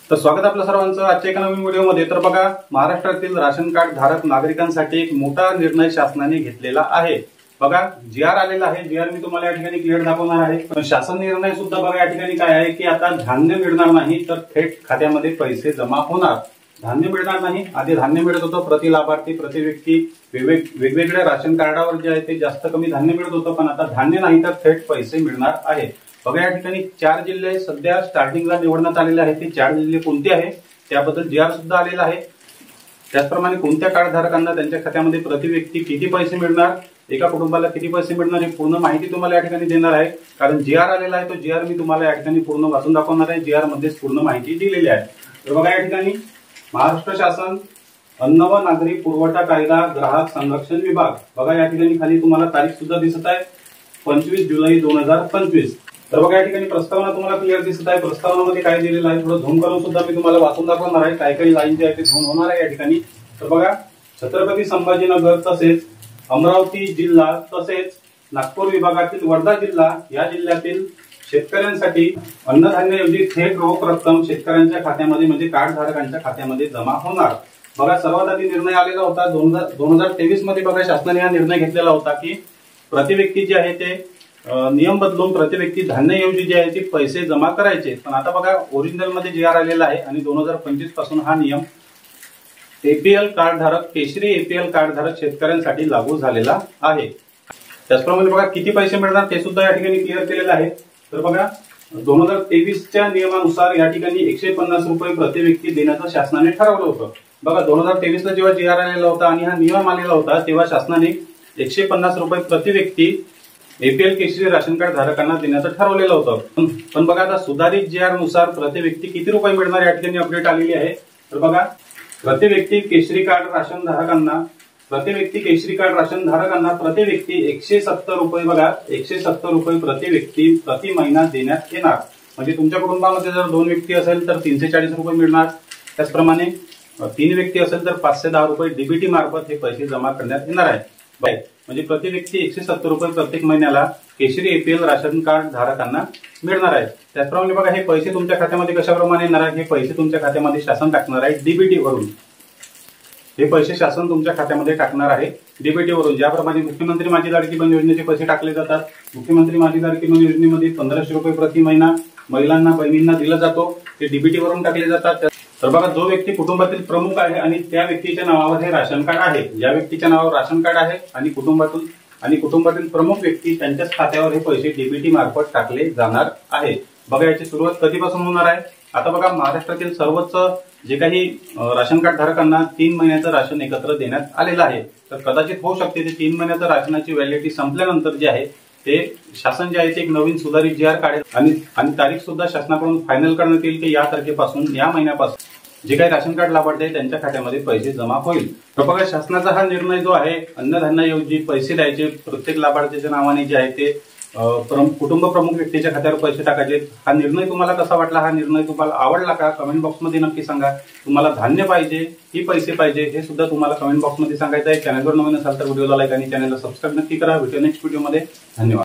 तर स्वागत आपल्या सर्वांचं आजच्या एका नवीन व्हिडिओमध्ये। तर बघा, महाराष्ट्रातील राशन कार्ड धारक नागरिकांसाठी एक मोठा निर्णय शासनाने घेतलेला आहे। बघा, जीआर आलेला आहे। जीआर मी तुम्हाला या ठिकाणी क्लिअर दाखवणार आहे। पण शासन निर्णय सुद्धा बघा या ठिकाणी काय आहे की आता धान्य मिळणार नाही तर थेट खात्यामध्ये पैसे जमा होणार। धान्य मिळणार नाही, आधी धान्य मिळत होतं प्रति लाभार्थी प्रति व्यक्ती वेगवेगळ्या राशन कार्डावर जे आहे ते जास्त कमी धान्य मिळत होतं, पण आता धान्य नाही तर थेट पैसे मिळणार आहे। बघा, या ठिकाणी 4 जिल्हे सध्या स्टार्टिंगला निवडण्यात आलेले आहेत। ते 4 जिल्हे कोणते आहेत त्याबद्दल जीआर सुद्धा आलेला आहे। त्याचप्रमाणे कोणत्या कार्ड धारकांना त्यांच्या खात्यामध्ये प्रति व्यक्ती किती पैसे मिळणार, एका कुटुंबाला किती पैसे मिळणार ही पूर्ण माहिती तुम्हाला या ठिकाणी देणार आहे। कारण जीआर आलेला आहे तो जीआर मी तुम्हाला या ठिकाणी पूर्ण वाचून दाखवणार आहे। जीआर मध्येच पूर्ण माहिती दिलेली आहे। तर बघा, या ठिकाणी महाराष्ट्र शासन अन्न व नागरी पुरवठा कायदा ग्राहक संरक्षण विभाग, बघा या ठिकाणी खाली तुम्हाला तारीख सुद्धा दिसत आहे 25 जुलै 2025। तर बघा, या ठिकाणी प्रस्तावना तुम्हाला क्लिअर दिसत आहे। प्रस्तावनामध्ये काय दिलेलं आहे थोडं झूम करून सुद्धा मी तुम्हाला वाचून दाखवणार आहे। काही लाईन जे आहे ते झूम होणार आहे या ठिकाणी। तर बघा, छत्रपती संभाजीनगर तसेच अमरावती जिल्हा तसेच नागपूर विभागातील वर्धा जिल्हा या जिल्ह्यातील शेतकऱ्यांसाठी अन्नधान्यऐवजी थेट रोख रक्कम शेतकऱ्यांच्या खात्यामध्ये म्हणजे कार्ड धारकांच्या खात्यामध्ये जमा होणार। बघा, सर्वात आधी निर्णय आलेला होता 2023 मध्ये। बघा, शासनाने हा निर्णय घेतलेला होता की प्रति व्यक्ती जे आहे ते नियम बदलून प्रति व्यक्ती धान्यऐवजी जे आहे ते पैसे जमा करायचे। पण आता बघा, ओरिजिनल मध्ये जीआर आलेला आहे आणि 2025 पासून हा नियम एपीएल कार्ड धारक केशरी एपीएल कार्ड धारक शेतकऱ्यांसाठी लागू झालेला आहे। त्याचप्रमाणे बघा, किती पैसे मिळणार ते सुद्धा या ठिकाणी क्लिअर केलेलं आहे। तर बघा, 2023च्या नियमानुसार या ठिकाणी 150 रुपये प्रति व्यक्ती देण्याचं शासनाने ठरवलं होतं। बघा, 2023ला जेव्हा जीआर आलेला होता आणि हा नियम आलेला होता तेव्हा शासनाने 150 रुपये प्रति व्यक्ती एपीएल केशरी राशन कार्ड धारकांना देण्याचं ठरवलेलं होतं। पण बघा, आता सुधारित जीआर नुसार प्रति व्यक्ती किती रुपये मिळणार या ठिकाणी अपडेट आलेली आहे। तर बघा, प्रति व्यक्ती केशरी कार्ड राशन धारकांना प्रति व्यक्ती 170 रुपये, बघा 170 रुपये प्रति व्यक्ती प्रति महिना देण्यात येणार। म्हणजे तुमच्या कुटुंबामध्ये जर 2 व्यक्ती असेल तर 340 रुपये मिळणार। त्याचप्रमाणे 3 व्यक्ती असेल तर 510 रुपये डीबीटी मार्फत हे पैसे जमा करण्यात येणार आहे। म्हणजे प्रति व्यक्ती 170 रुपये प्रत्येक महिन्याला केशरी एपीएल राशन कार्ड धारकांना मिळणार आहे। त्याचप्रमाणे बघा, हे पैसे तुमच्या खात्यामध्ये कशाप्रमाणे येणार आहे, हे पैसे तुमच्या खात्यामध्ये शासन टाकणार आहे डीबीटी वरून। हे पैसे शासन तुमच्या खात्यामध्ये टाकणार आहे डीबीटी वरून। ज्याप्रमाणे मुख्यमंत्री माझी लाडकी बहीण योजनेचे पैसे टाकले जातात, मुख्यमंत्री माझी लाडकी बहीण योजनेमध्ये 1500 रुपये प्रति महिना महिलांना बहिणींना दिला जातो, ते डीबीटी वरून टाकले जातात। तर बघा, जो व्यक्ती कुटुंबातील प्रमुख आहे आणि त्या व्यक्तीच्या नावावर हे राशन कार्ड आहे, ज्या व्यक्तीच्या नावावर राशन कार्ड आहे आणि कुटुंबातील प्रमुख व्यक्ती त्यांच्याच खात्यावर हे पैसे डीबीटी मार्फत टाकले जाणार आहे। बघा, याची सुरुवात कधीपासून होणार आहे। आता बघा, महाराष्ट्रातील सर्वच जे काही राशन कार्ड धारकांना 3 महिन्याचं राशन एकत्र देण्यात आलेलं आहे। तर कदाचित होऊ शकते ते 3 महिन्याचं राशनाची व्हॅलिडिटी संपल्यानंतर जे आहे ते शासन जे आहे ते एक नवीन सुधारित जीआर काढेल आणि तारीख सुद्धा शासनाकडून फायनल करण्यात येईल की या तारखेपासून या महिन्यापासून जे काही राशन कार्ड लाभार्थी त्यांच्या खात्यामध्ये पैसे जमा होईल। तर बघा, शासनाचा हा निर्णय जो आहे अन्नधान्याऐवजी पैसे द्यायचे प्रत्येक लाभार्थीच्या नावाने जे आहे ते कुटुंब प्रमुख व्यक्तीच्या खात्यावर पैसे टाकायचे, हा निर्णय तुम्हाला कसा वाटला, हा निर्णय तुम्हाला आवडला का, कमेंट बॉक्समध्ये नक्की सांगा। तुम्हाला धान्य पाहिजे की पैसे पाहिजे हे सुद्धा तुम्हाला कमेंट बॉक्समध्ये सांगायचं आहे। चॅनलवर नवीन असाल तर व्हिडिओला लाईक आणि चॅनलला सबस्क्राईब नक्की करा। भेटूया नेक्स्ट व्हिडिओमध्ये। धन्यवाद।